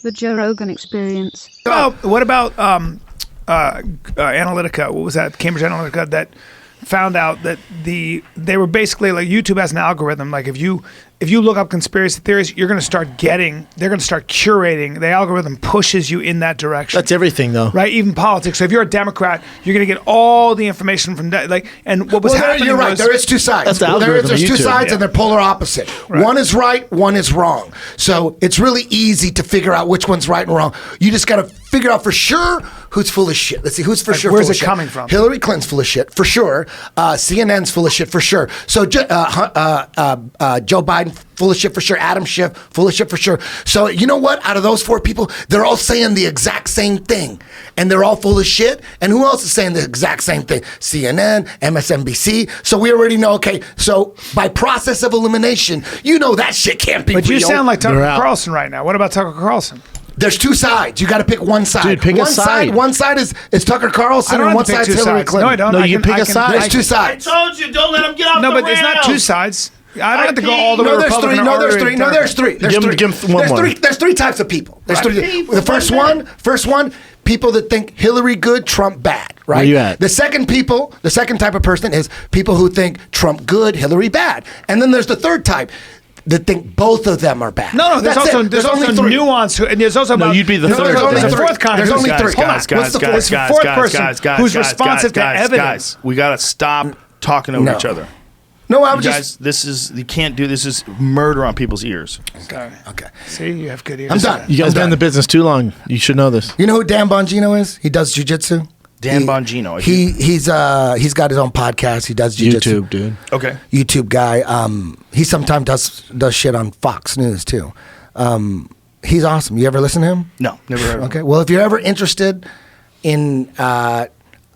The Joe Rogan Experience. What about Analytica? What was that? Cambridge Analytica that found out that they were basically like, YouTube has an algorithm. Like if you look up conspiracy theories, they're going to start curating. The algorithm pushes you in that direction. That's everything, though. Right? Even politics. So if you're a Democrat, you're going to get all the information from that. And what was happening you're right. was, There is two sides. That's the algorithm There's of two YouTube. sides, and they're polar opposite. Right. One is right, one is wrong. So it's really easy to figure out which one's right and wrong. You just got to figure out for sure who's full of shit. Let's see, who's for sure where's full it of shit? coming from? Hillary Clinton's full of shit, for sure. CNN's full of shit, for sure. So Joe Biden, full of shit, for sure. Adam Schiff, full of shit, for sure. So you know what? Out of those four people, they're all saying the exact same thing. And they're all full of shit. And who else is saying the exact same thing? CNN, MSNBC. So we already know, okay, so by process of elimination, you know that shit can't be but you real. sound like Tucker They're out. Carlson right now. What about Tucker Carlson? There's two sides. You got to pick one side. Dude, pick a one side. One side is Tucker Carlson, I don't and have one to pick side's two Hillary sides. Clinton. No, I don't. No, I you can- pick I a can- side. There's two sides. told you, don't let him get off No, the but there's not rails. two sides. I don't have to go I all the way No, there's Republican three. No, or there's three. No, there's three. There's Give him- three. give him one There's more. three. There's three types of people. There's Right. three. The first one, people that think Hillary good, Trump bad. Right. Where you at? The second type of person is people who think Trump good, Hillary bad. And then there's the third type that think both of them are bad. No, there's That's also it. there's only also three. nuance. And there's also No, about, you'd be the No, third. there's only There's a three. fourth kind. There's only three. Hold on. What's the fourth? The fourth person who's responsive to evidence. We got to stop talking over No. each other. No, I You was guys, you can't do this. Is murder on people's ears. Sorry. Okay. See, you have good ears. I'm done. You guys I'm been in done. the business too long. You should know this. You know who Dan Bongino is? He does jujitsu. Dan Bongino. He's got his own podcast. He does jujitsu. YouTube, dude. Okay. YouTube guy. He sometimes does shit on Fox News too. He's awesome. You ever listen to him? No, never heard of him. Okay. Well, if you're ever interested in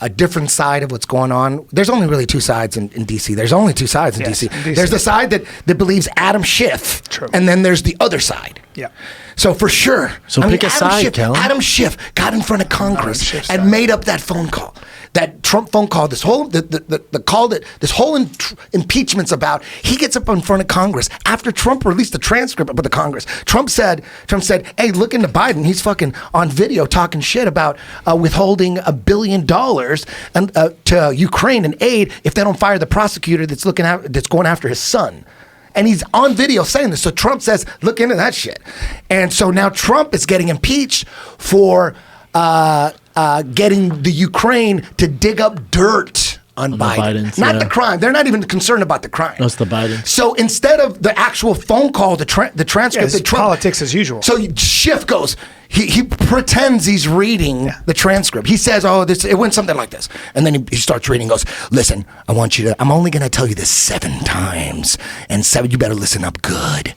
a different side of what's going on, there's only really two sides in DC. There's only two sides in Yes, DC. in DC. There's the side that believes Adam Schiff, True. and then there's the other side. Yeah. So for sure. So pick a side, Kel. Adam Schiff got in front of Congress Schiff's and side. made up that phone call. That Trump phone call, this whole the call that this whole impeachment's about. He gets up in front of Congress after Trump released the transcript of the Congress. Trump said, "Hey, look into Biden. He's fucking on video talking shit about withholding $1 billion and to Ukraine and aid if they don't fire the prosecutor that's going after his son." And he's on video saying this. So Trump says, look into that shit. And so now Trump is getting impeached for getting the Ukraine to dig up dirt on the Biden. Bidens, Not yeah. the crime. They're not even concerned about the crime. No, it's the Bidens. So instead of the actual phone call, the transcript, Yeah, it's that Trump, politics as usual. So Schiff goes, he pretends he's reading the transcript. He says, it went something like this. And then he starts reading, goes, listen, I'm only going to tell you this 7 times. And 7, you better listen up good.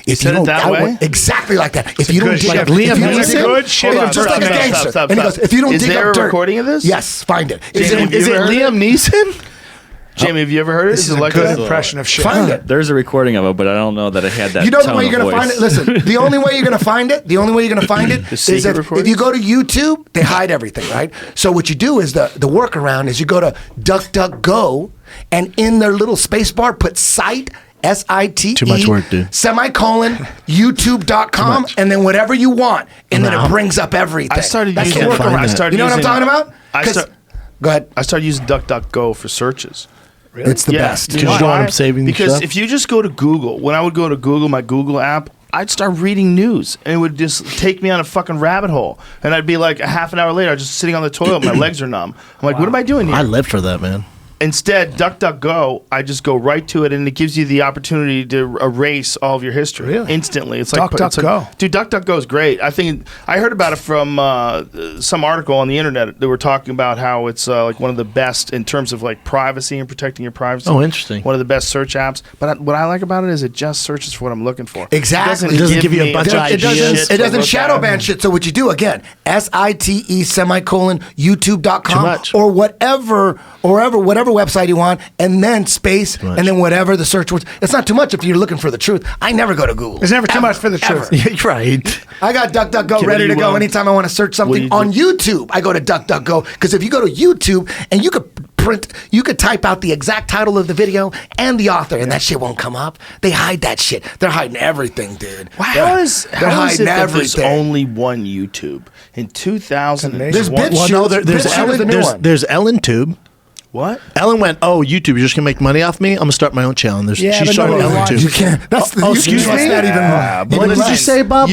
If said it that way? Exactly like that. If you don't good dig shit. up, Liam if you don't Neeson? dig- Good shit. Hold on, just Stop, like a stop, gangster. stop, And he stop. goes, if you don't Is dig there up a dirt, recording of this? Yes, find it. Is it Liam Neeson? Jamie, have you ever heard it? This is a like good impression of shit. Find it. There's a recording of it, but I don't know that it had that. You know the tone way you're of going to find voice. it? Listen, the only way you're going to find it, is secret if you go to YouTube, they hide everything, right? So what you do is the workaround is you go to DuckDuckGo, and in their little space bar, put site, SITE, Too much work, dude. semicolon, YouTube.com, and then whatever you want. And then it out. brings up everything. I started That's using the find workaround. that. You know what I'm talking about? I 'Cause- Go ahead. started using DuckDuckGo for searches. It's the best. Because you don't want them saving Because stuff? if you just go to Google, when I would go to Google, my Google app, I'd start reading news, and it would just take me on a fucking rabbit hole. And I'd be like, a half an hour later, I'm just sitting on the toilet, my legs are numb. I'm like, what am I doing here? I lived for that, man. Instead, DuckDuckGo, I just go right to it, and it gives you the opportunity to erase all of your history Really? instantly. It's like DuckDuckGo. Dude, DuckDuckGo is great. I think I heard about it from some article on the internet. They were talking about how it's like one of the best in terms of like privacy and protecting your privacy. Oh, interesting. One of the best search apps. But what I like about it is it just searches for what I'm looking for. Exactly. It doesn't give you a me bunch of bunch It ideas. doesn't, it doesn't shadow ban shit. So what you do again, SITE semicolon Too YouTube.com much. or whatever website you want, and then space, much. and then whatever the search words. It's not too much if you're looking for the truth. I never go to Google. There's never too much for the Ever. truth. Yeah, you're right. I got DuckDuckGo Okay, ready to you, go anytime I want to search something you on do- YouTube. I go to DuckDuckGo because if you go to YouTube and you could you could type out the exact title of the video and the author, and that shit won't come up. They hide that shit. They're hiding everything, dude. How is it hiding that there's everything. only one YouTube in 2000? There's one. BitChute. Well, no, there's BitChute Ellen. is the new one. There's Ellen Tube. What? Ellen went, "Oh, YouTube, you're just gonna make money off me? I'm gonna start my own channel." And Yeah, she's but starting nobody Ellen watches. Tube. You can't. That's the. excuse that's me? not even. What did you say, Bob?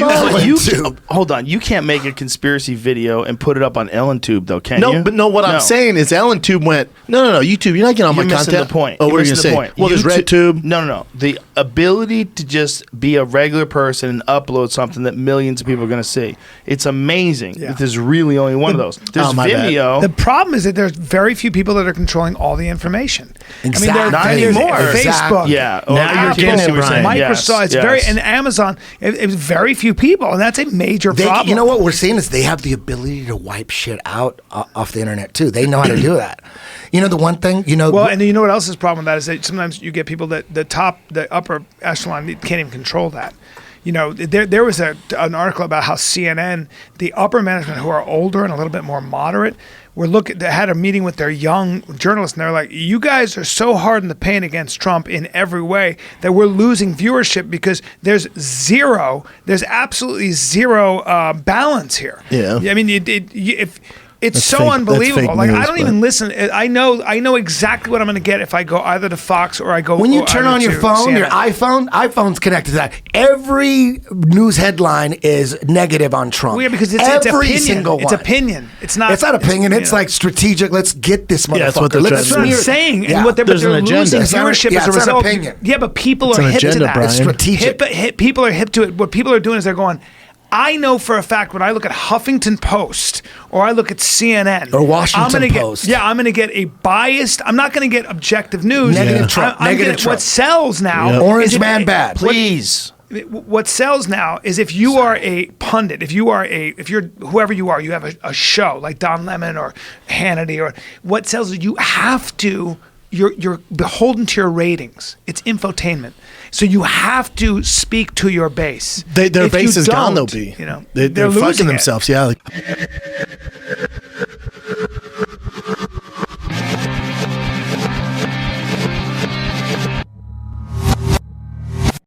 Hold on. You can't make a conspiracy video and put it up on EllenTube, though, can you? No, but no. What I'm saying is, Ellen Tube went, "No, YouTube, you're not getting on You're my missing content." the point. Oh, You're what are you missing gonna the say? point. Well, there's RedTube. No. The ability to just be a regular person and upload something that millions of people are going to see. It's amazing that there's really only one of those. There's my bad. Vimeo. The problem is that there's very few people that are controlling all the information. Exactly. I mean, Not there's anymore. Facebook, Yeah. Now you're Apple, getting it, Brian. Microsoft, it's Yes. very, and Amazon. It's very few people, and that's a major problem. You know what we're seeing is they have the ability to wipe shit out off the internet too. They know how to do that. You know the one thing. Well, and you know what else is the problem with that is that sometimes you get people that the upper echelon can't even control that. You know, there was an article about how CNN, the upper management who are older and a little bit more moderate, they had a meeting with their young journalists, and they're like, "You guys are so hard in the paint against Trump in every way that we're losing viewership because there's absolutely zero balance here." Yeah. I mean, if it's That's so fake- that's unbelievable. fake Like I news, don't but- even listen. I know exactly what I'm going to get if I go either to Fox or I go. when you or turn either on your to phone, your CNN. iPhone's connected to that. Every news headline is negative on Trump. Well, yeah, because it's every opinion. single It's one. opinion. It's not. It's not opinion. It's you know. like strategic. Let's get this motherfucker. that's what they're Let's trying to That's what I'm do. smear- saying. Yeah. And what they're There's an losing agenda. viewership Yeah, as a it's an result. opinion. Yeah, but people It's are an hip to agenda, that. Brian. It's strategic. People are hip to it. What people are doing is they're going, I know for a fact when I look at Huffington Post or I look at CNN Or Washington I'm gonna Post. I'm going to get a biased. I'm not going to get objective news. Negative Trump. I'm Negative gonna- Trump. What sells now? Yep. Orange is if- man bad. Please. What sells now is if you are a pundit, if you're whoever you are, you have a show like Don Lemon or Hannity, or what sells is you have to. You're beholden to your ratings. It's infotainment, so you have to speak to your base. Their If base you is gone, don't, though, B. You know, They're losing fucking it. themselves, yeah.